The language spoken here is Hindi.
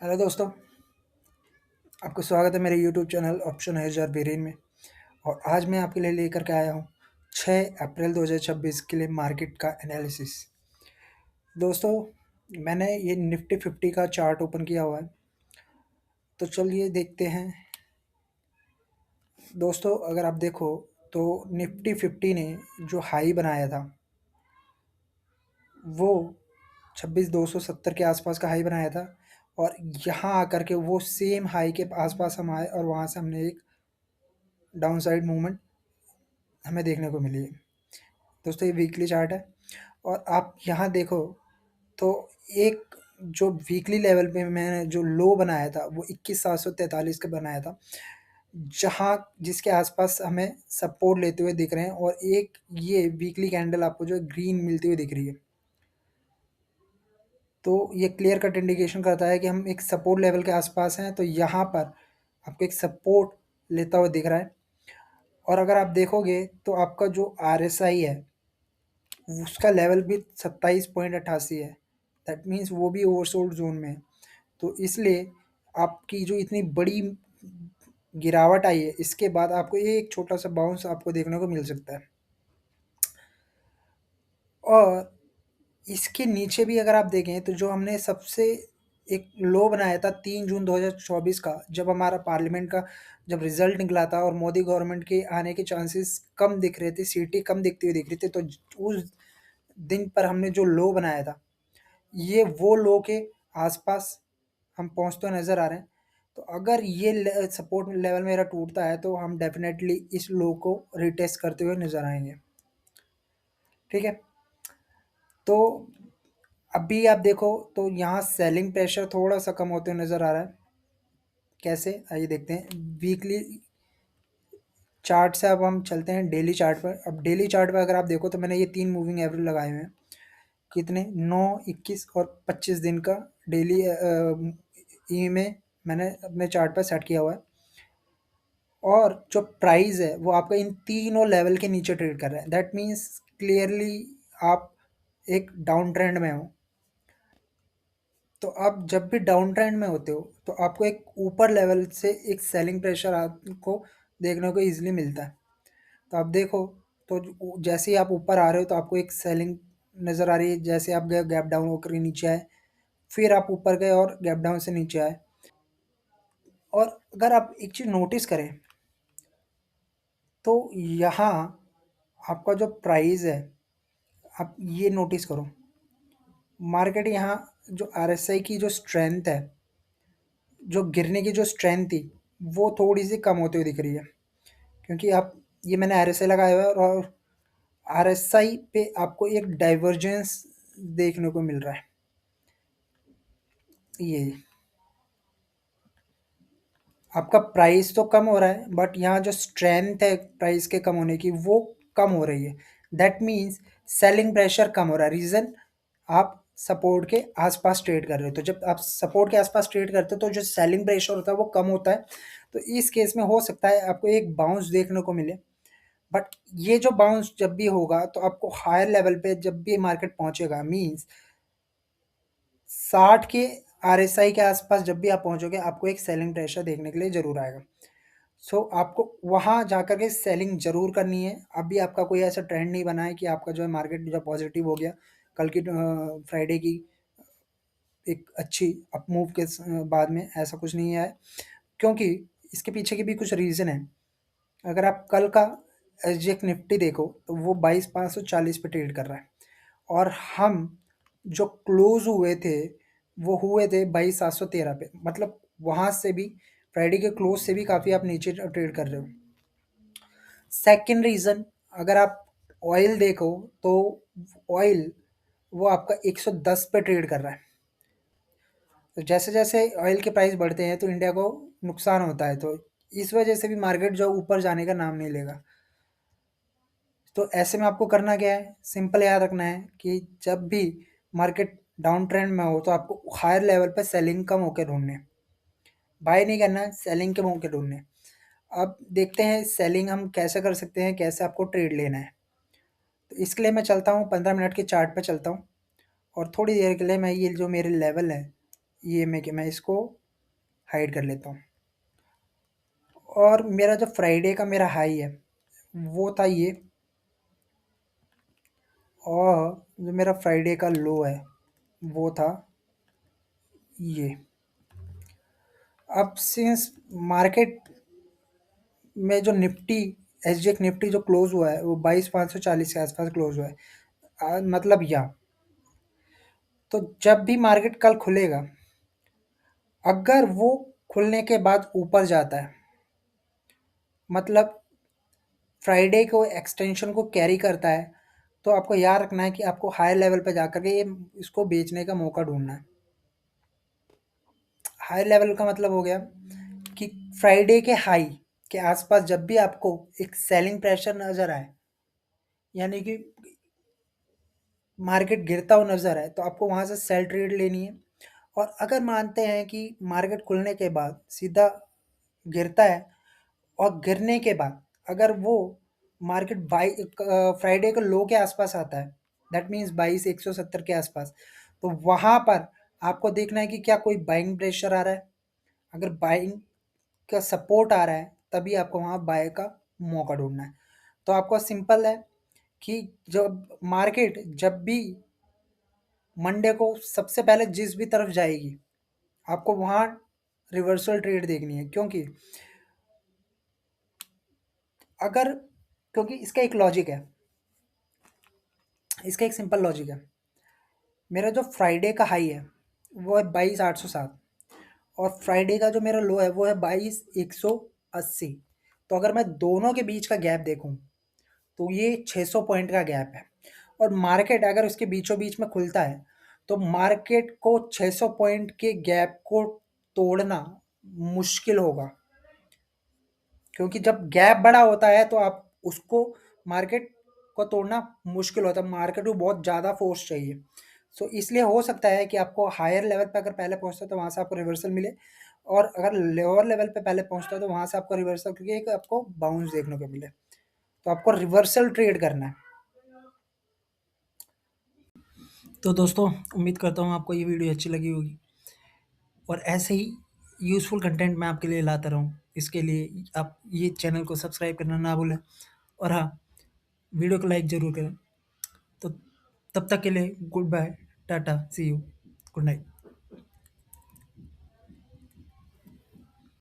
हेलो दोस्तों, आपका स्वागत है मेरे यूट्यूब चैनल ऑप्शन है बेरिन में। और आज मैं आपके लिए लेकर के आया हूँ 6 अप्रैल 2026 के लिए मार्केट का एनालिसिस। दोस्तों, मैंने ये निफ्टी 50 का चार्ट ओपन किया हुआ है, तो चलिए देखते हैं। दोस्तों, अगर आप देखो तो निफ्टी 50 ने जो हाई बनाया था वो 26,270 के आसपास का हाई बनाया था। और यहाँ आकर के वो सेम हाई के आसपास हम आए और वहाँ से हमने एक डाउन साइड मूवमेंट हमें देखने को मिली है। दोस्तों, ये वीकली चार्ट है और आप यहाँ देखो तो एक जो वीकली लेवल पे मैंने जो लो बनाया था वो 21,743 का बनाया था, जहाँ जिसके आसपास हमें सपोर्ट लेते हुए दिख रहे हैं। और एक ये वीकली कैंडल आपको जो ग्रीन मिलती हुई दिख रही है, तो ये क्लियर कट इंडिकेशन करता है कि हम एक सपोर्ट लेवल के आसपास हैं। तो यहाँ पर आपको एक सपोर्ट लेता हुआ दिख रहा है। और अगर आप देखोगे तो आपका जो RSI है उसका लेवल भी 27.88 है। दैट मीन्स वो भी ओवरसोल्ड जोन में है। तो इसलिए आपकी जो इतनी बड़ी गिरावट आई है, इसके बाद आपको एक छोटा सा बाउंस आपको देखने को मिल सकता है। और इसके नीचे भी अगर आप देखें तो जो हमने सबसे एक लो बनाया था 3 जून 2024 का, जब हमारा पार्लियामेंट का जब रिजल्ट निकला था और मोदी गवर्नमेंट के आने के चांसेस कम दिख रहे थे, सीटी कम दिखती हुई दिख रही थी, तो उस दिन पर हमने जो लो बनाया था, ये वो लो के आसपास हम पहुंचते हुए नज़र आ रहे हैं। तो अगर ये सपोर्ट लेवल मेरा टूटता है तो हम डेफिनेटली इस लो को रिटेस्ट करते हुए नज़र आएंगे। ठीक है, तो अभी आप देखो तो यहाँ सेलिंग प्रेशर थोड़ा सा कम होते हुए नज़र आ रहा है। कैसे, आइए देखते हैं। वीकली चार्ट से अब हम चलते हैं डेली चार्ट पर। अब डेली चार्ट पर अगर आप देखो तो मैंने ये 3 मूविंग एवरेज लगाए हुए हैं। कितने, 9, 21 और 25 दिन का डेली ई में मैंने अपने चार्ट पर सेट किया हुआ है। और जो प्राइस है वो आपका इन तीनों लेवल के नीचे ट्रेड कर रहा है। दैट मीन्स क्लियरली आप एक डाउन ट्रेंड में हो। तो आप जब भी डाउन ट्रेंड में होते हो तो आपको एक ऊपर लेवल से एक सेलिंग प्रेशर आपको देखने को ईजिली मिलता है। तो आप देखो तो जैसे ही आप ऊपर आ रहे हो तो आपको एक सेलिंग नज़र आ रही है। जैसे आप गए गैप डाउन होकर के नीचे आए, फिर आप ऊपर गए और गैप डाउन से नीचे आए। और अगर आप एक चीज़ नोटिस करें तो यहाँ आपका जो प्राइस है, आप ये नोटिस करो, मार्केट यहाँ जो RSI की जो स्ट्रेंथ है, जो गिरने की जो स्ट्रेंथ थी, वो थोड़ी सी कम होती हुई दिख रही है। क्योंकि आप ये मैंने RSI लगाया हुआ है और RSI पे आपको एक डाइवर्जेंस देखने को मिल रहा है। ये आपका प्राइस तो कम हो रहा है बट यहाँ जो स्ट्रेंथ है प्राइस के कम होने की वो कम हो रही है। दैट मीन्स सेलिंग प्रेशर कम हो रहा है। रीज़न, आप सपोर्ट के आसपास ट्रेड कर रहे हो। तो जब आप सपोर्ट के आसपास ट्रेड करते हो तो जो सेलिंग प्रेशर होता है वो कम होता है। तो इस केस में हो सकता है आपको एक बाउंस देखने को मिले। बट ये जो बाउंस जब भी होगा तो आपको हायर लेवल पे जब भी मार्केट पहुंचेगा, मीन्स 60 के RSI के आसपास जब भी आप पहुंचोगे आपको एक सेलिंग प्रेशर देखने के लिए ज़रूर आएगा। सो आपको वहाँ जाकर के सेलिंग ज़रूर करनी है। अभी आपका कोई ऐसा ट्रेंड नहीं बना है कि आपका जो है मार्केट जो पॉजिटिव हो गया कल की फ्राइडे की एक अच्छी अप मूव के बाद में, ऐसा कुछ नहीं है। क्योंकि इसके पीछे की भी कुछ रीज़न है। अगर आप कल का SGX निफ्टी देखो तो वो 22,540 पे ट्रेड कर रहा है। और हम जो क्लोज हुए थे वो हुए थे 22,713 पे। मतलब वहाँ से भी फ्राइडे के क्लोज से भी काफ़ी आप नीचे ट्रेड कर रहे हो। सेकंड रीज़न, अगर आप ऑयल देखो तो ऑयल वो आपका 110 पे ट्रेड कर रहा है। तो जैसे-जैसे ऑयल के प्राइस बढ़ते हैं तो इंडिया को नुकसान होता है। तो इस वजह से भी मार्केट जो ऊपर जाने का नाम नहीं लेगा। तो ऐसे में आपको करना क्या है, सिंपल याद रखना है कि जब भी मार्केट डाउन ट्रेंड में हो तो आपको हायर लेवल पे सेलिंग का मौके ढूँढने हैं। बाय नहीं करना है, सेलिंग के मौके ढूँढने हैं। अब देखते हैं सेलिंग हम कैसे कर सकते हैं, कैसे आपको ट्रेड लेना है। तो इसके लिए मैं चलता हूँ 15 मिनट के चार्ट पे चलता हूँ और थोड़ी देर के लिए मैं ये जो मेरे लेवल है ये मैं इसको हाइड कर लेता हूँ। और मेरा जो फ्राइडे का मेरा हाई है वो था ये, और जो मेरा फ्राइडे का लो है वो था ये। अब सिंस मार्केट में जो निफ्टी, एसजीएक्स निफ्टी जो क्लोज हुआ है वो 22,540 के आसपास क्लोज हुआ है। मतलब तो जब भी मार्केट कल खुलेगा, अगर वो खुलने के बाद ऊपर जाता है, मतलब फ्राइडे को एक्सटेंशन को कैरी करता है, तो आपको याद रखना है कि आपको हायर लेवल पे जाकर के ये इसको बेचने का मौका ढूंढना है। हायर लेवल का मतलब हो गया कि फ्राइडे के हाई के आसपास जब भी आपको एक सेलिंग प्रेशर नजर आए, यानी कि मार्केट गिरता हुआ नजर आए, तो आपको वहां से सेल ट्रेड लेनी है। और अगर मानते हैं कि मार्केट खुलने के बाद सीधा गिरता है, और गिरने के बाद अगर वो मार्केट बाई फ्राइडे को लो के आसपास आता है, दैट मीन्स 22,170 के आसपास, तो वहां पर आपको देखना है कि क्या कोई बाइंग प्रेशर आ रहा है। अगर बाइंग का सपोर्ट आ रहा है, तभी आपको वहां बाय का मौका ढूंढना है। तो आपको सिंपल है कि जब मार्केट जब भी मंडे को सबसे पहले जिस भी तरफ जाएगी, आपको वहां रिवर्सल ट्रेड देखनी है। अगर क्योंकि इसका एक लॉजिक है, इसका एक सिंपल लॉजिक है। मेरा जो फ्राइडे का हाई है वो है 22,807, और फ्राइडे का जो मेरा लो है वो है 22,180। तो अगर मैं दोनों के बीच का गैप देखूं, तो ये 600 पॉइंट का गैप है। और मार्केट अगर उसके बीचों बीच में खुलता है, तो मार्केट को 600 पॉइंट के गैप को तोड़ना मुश्किल होगा। क्योंकि जब गैप बड़ा होता है तो आप उसको, मार्केट को तोड़ना मुश्किल होता है, मार्केट को बहुत ज़्यादा फोर्स चाहिए। सो इसलिए हो सकता है कि आपको हायर लेवल पे अगर पहले पहुंचता है तो वहां से आपको रिवर्सल मिले, और अगर लोअर लेवल पे पहले पहुंचता है तो वहां से आपको रिवर्सल, क्योंकि एक आपको बाउंस देखने को मिले, तो आपको रिवर्सल ट्रेड करना है। तो दोस्तों, उम्मीद करता हूँ आपको ये वीडियो अच्छी लगी होगी, और ऐसे ही यूज़फुल कंटेंट मैं आपके लिए लाता रहूँ। इसके लिए आप ये चैनल को सब्सक्राइब करना ना भूलें, और हाँ, वीडियो को लाइक ज़रूर करें। तो तब तक के लिए गुड बाय, टाटा, सी यू, गुड नाइट।